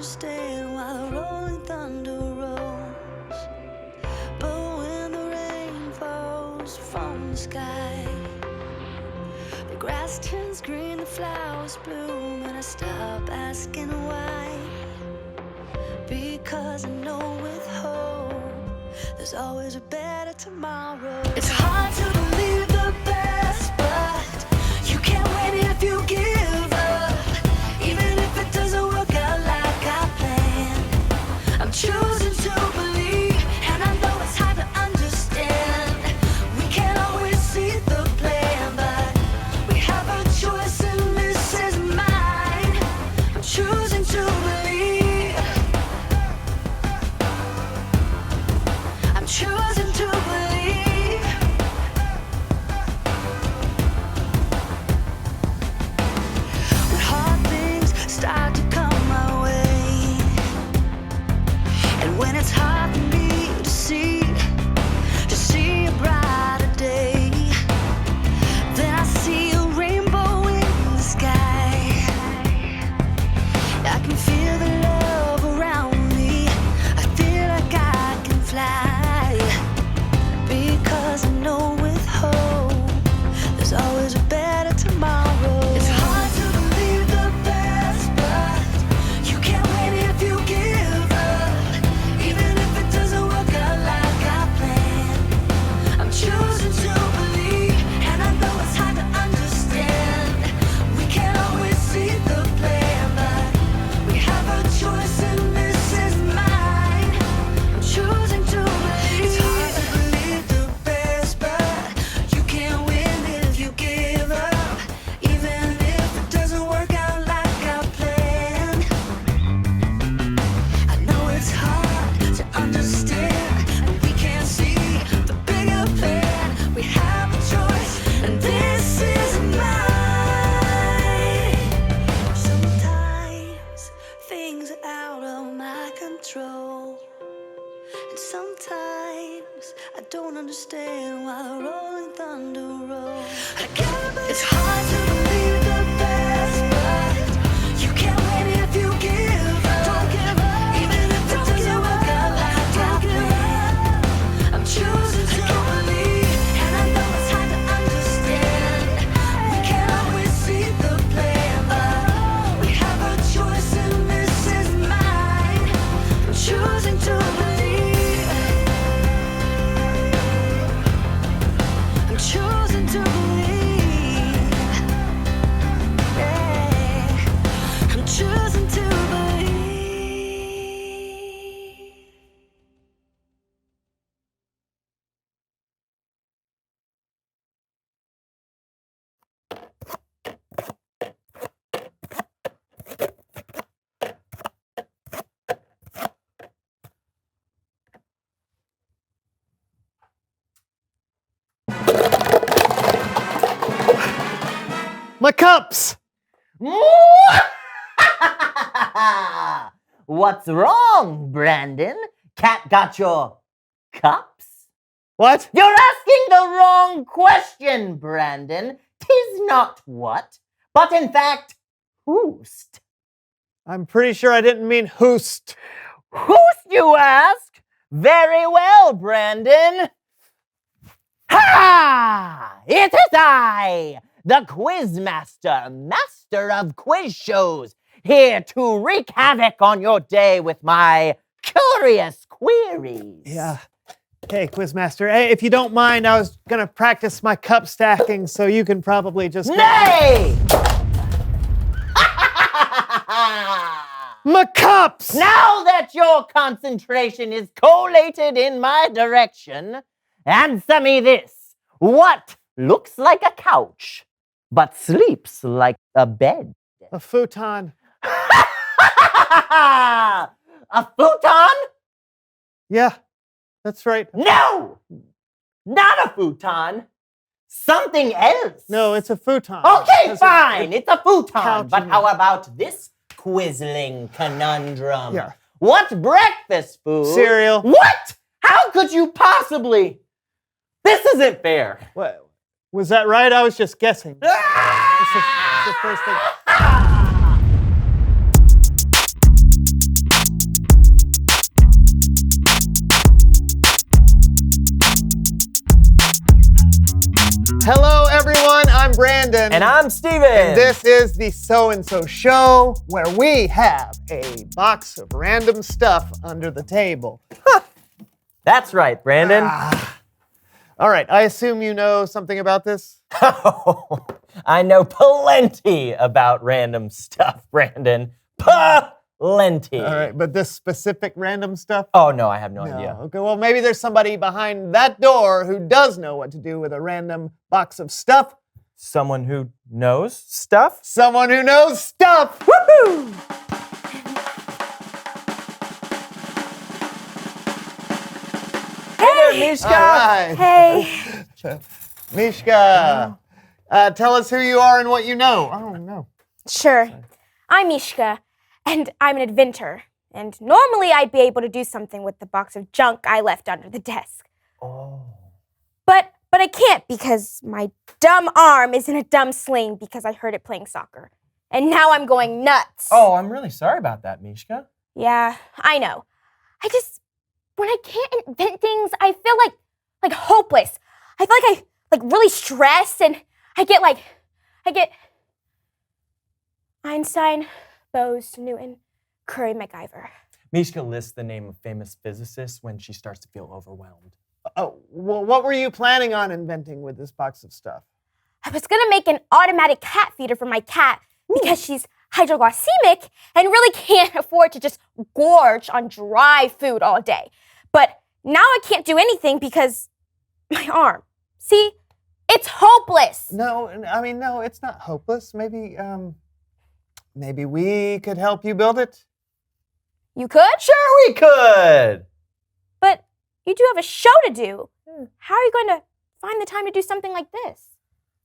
understand why the rolling thunder rolls. But when the rain falls from the sky, the grass turns green, the flowers bloom, and I stop asking why. Because I know with hope there's always a better tomorrow. It's hard to believe the best, but you can't win if you give up. Even if it doesn't work out like I planned, I'm choosing to believe, and I know it's hard to understand. We can't always see the plan, but we have a choice and this is mine. I'm choosing to believe. I'm choosing to believe. When hard things start to come my way, and when it's hard for me to see a brighter day, then I see a rainbow in the sky. I can feel the love around me. I feel like I can fly. Because I know with hope there's always a better tomorrow. It's hard to believe the best, but you can't win if you give up. Even if it doesn't work out like I planned, I'm choosing to believe, and I know it's hard to understand. We can't always see the plan, but we have a choice and this is mine. I'm choosing to believe. It's hard to believe the best, but you can't win if you give up. Even if it doesn't work out like I planned, I know it's hard to understand, and we can't see the bigger plan. We have a choice, and this is mine. Sometimes things are out of my control, and sometimes I don't understand why the rolling thunder rolls. It's hard to believe the best, but you can't win if you give up. Don't give up. Even if it doesn't work out like I planned, I'm choosing to believe, and I know it's hard to understand. We can't always see the plan, but we have a choice and this is mine. I'm choosing to believe. I'm choosing to believe. Yeah. I'm choosing to believe. My cups! What's wrong, Brandon? Cat got your cups? What? You're asking the wrong question, Brandon. 'Tis not what, but in fact, who'st. I'm pretty sure I didn't mean hoost. Who'st, you ask? Very well, Brandon. Ha! It is I, the Quizmaster, master of quiz shows, here to wreak havoc on your day with my curious queries. Yeah. Hey, Quizmaster. Hey, if you don't mind, I was gonna practice my cup stacking, so you can probably just. Nay! My cups! Now that your concentration is collated in my direction, answer me this. What looks like a couch, but sleeps like a bed? A futon. A futon? Yeah, that's right. No! Not a futon. Something else. No, it's a futon. Okay, fine. It's a futon. Couch But and- how about this Quisling conundrum? Yeah. What's breakfast food? Cereal. What? How could you possibly? This isn't fair. What? Was that right? I was just guessing. This is the first thing. Hello, everyone. I'm Brandon. And I'm Steven. And this is the So-and-So Show, where we have a box of random stuff under the table. That's right, Brandon. All right, I assume you know something about this? I know plenty about random stuff, Brandon. Plenty. All right, but this specific random stuff? Oh, no, I have no idea. Okay, well, maybe there's somebody behind that door who does know what to do with a random box of stuff. Someone who knows stuff? Someone who knows stuff! Woohoo! Hey there, Mishka. All right. Hey. Mishka, tell us who you are and what you know. Oh, no. Sure. I'm Mishka, and I'm an inventor. And normally I'd be able to do something with the box of junk I left under the desk. Oh. But I can't because my dumb arm is in a dumb sling because I heard it playing soccer. And now I'm going nuts. Oh, I'm really sorry about that, Mishka. Yeah, I know. When I can't invent things, I feel like hopeless. I feel like really stressed, and I get Einstein, Bose, Newton, Curry, MacGyver. Mishka lists the name of famous physicists when she starts to feel overwhelmed. Oh, well, what were you planning on inventing with this box of stuff? I was gonna make an automatic cat feeder for my cat because she's hypoglycemic and really can't afford to just gorge on dry food all day. But now I can't do anything because my arm. See, it's hopeless. No, it's not hopeless. Maybe we could help you build it. You could? Sure we could! But you do have a show to do. How are you going to find the time to do something like this?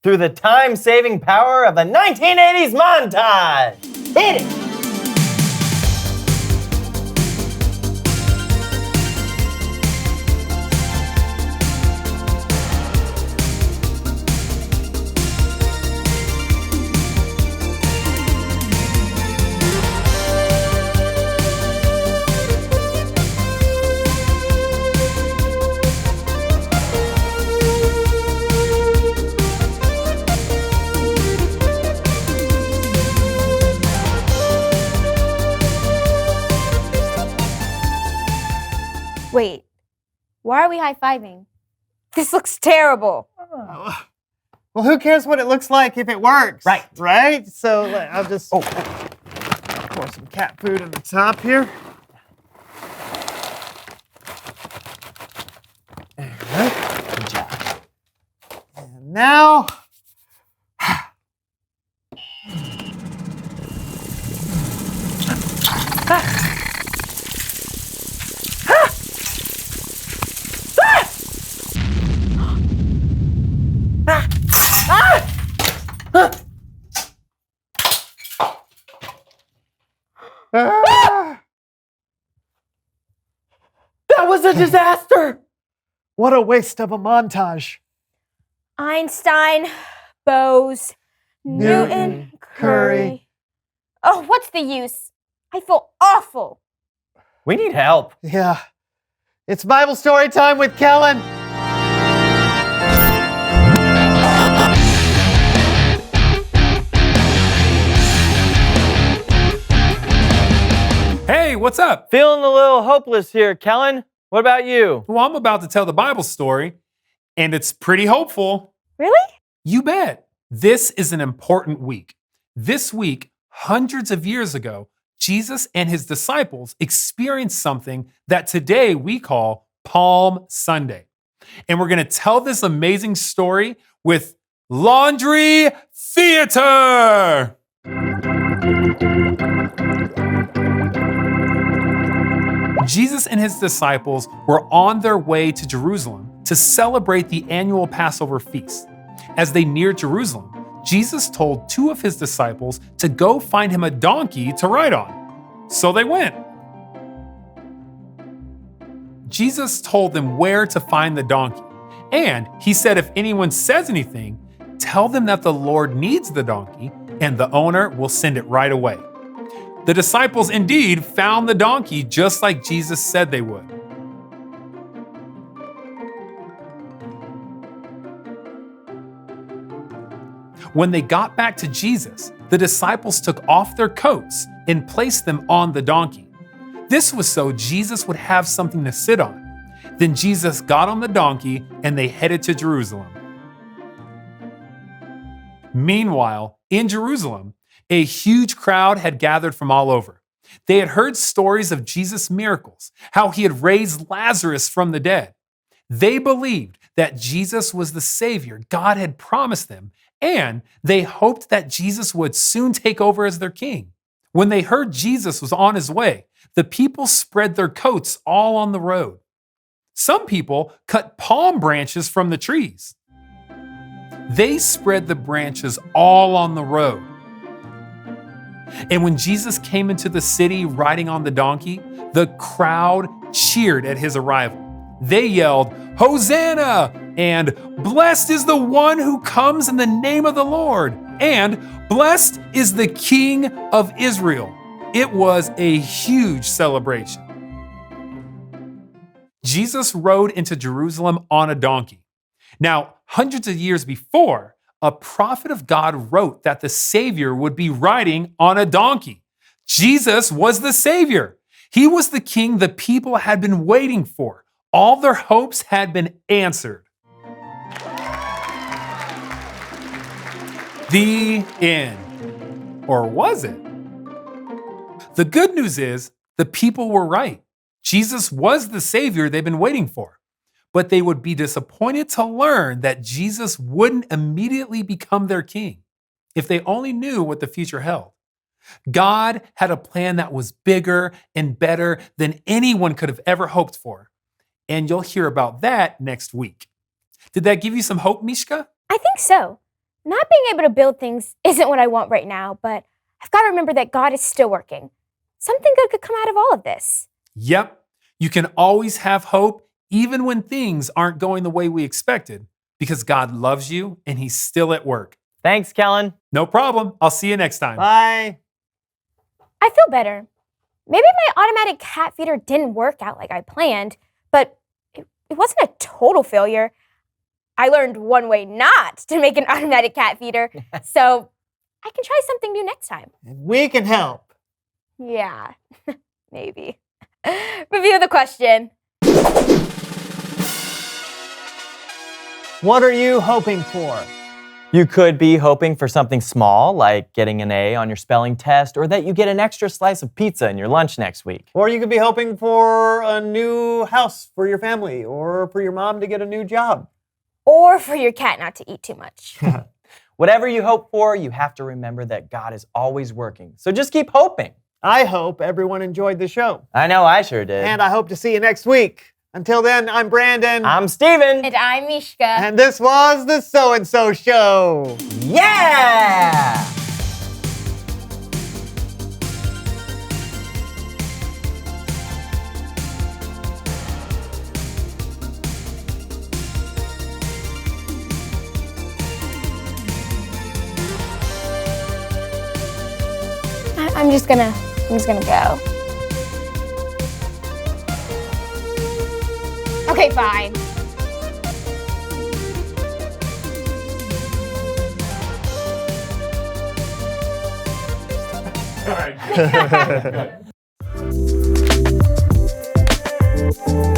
Through the time-saving power of the 1980s montage! Hit it! Wait, why are we high-fiving? This looks terrible. Well, who cares what it looks like if it works? Right. Right? So I'll just pour some cat food on the top here. Good job. And now, That was a disaster! what a waste of a montage. Einstein, Bose, Newton, Curry. Oh, what's the use? I feel awful. We need help. Yeah. It's Bible story time with Kellen. Hey, what's up? Feeling a little hopeless here, Kellen. What about you? Well, I'm about to tell the Bible story, and it's pretty hopeful. Really? You bet. This is an important week. This week, hundreds of years ago, Jesus and his disciples experienced something that today we call Palm Sunday. And we're going to tell this amazing story with Laundry Theater. Jesus and his disciples were on their way to Jerusalem to celebrate the annual Passover feast. As they neared Jerusalem, Jesus told two of his disciples to go find him a donkey to ride on. So they went. Jesus told them where to find the donkey, and he said if anyone says anything, tell them that the Lord needs the donkey, and the owner will send it right away. The disciples indeed found the donkey just like Jesus said they would. When they got back to Jesus, the disciples took off their coats and placed them on the donkey. This was so Jesus would have something to sit on. Then Jesus got on the donkey and they headed to Jerusalem. Meanwhile, in Jerusalem, a huge crowd had gathered from all over. They had heard stories of Jesus' miracles, how he had raised Lazarus from the dead. They believed that Jesus was the Savior God had promised them, and they hoped that Jesus would soon take over as their king. When they heard Jesus was on his way, the people spread their coats all on the road. Some people cut palm branches from the trees. They spread the branches all on the road. And when Jesus came into the city riding on the donkey, the crowd cheered at his arrival. They yelled, "Hosanna!" and "Blessed is the one who comes in the name of the Lord!" and "Blessed is the King of Israel." It was a huge celebration. Jesus rode into Jerusalem on a donkey. Now, hundreds of years before, a prophet of God wrote that the Savior would be riding on a donkey. Jesus was the Savior. He was the king the people had been waiting for. All their hopes had been answered. The end. Or was it? The good news is the people were right. Jesus was the Savior they've been waiting for. But they would be disappointed to learn that Jesus wouldn't immediately become their king if they only knew what the future held. God had a plan that was bigger and better than anyone could have ever hoped for. And you'll hear about that next week. Did that give you some hope, Mishka? I think so. Not being able to build things isn't what I want right now, but I've got to remember that God is still working. Something good could come out of all of this. Yep. You can always have hope even when things aren't going the way we expected, because God loves you and he's still at work. Thanks, Kellen. No problem. I'll see you next time. Bye. I feel better. Maybe my automatic cat feeder didn't work out like I planned, but it wasn't a total failure. I learned one way not to make an automatic cat feeder, so I can try something new next time. And we can help. Yeah, maybe. Review the question. What are you hoping for? You could be hoping for something small, like getting an A on your spelling test, or that you get an extra slice of pizza in your lunch next week. Or you could be hoping for a new house for your family, or for your mom to get a new job. Or for your cat not to eat too much. Whatever you hope for, you have to remember that God is always working. So just keep hoping. I hope everyone enjoyed the show. I know I sure did. And I hope to see you next week. Until then, I'm Brandon. I'm Steven. And I'm Mishka. And this was the So-and-So Show. Yeah! I'm just gonna go. Okay, fine. All right. Good.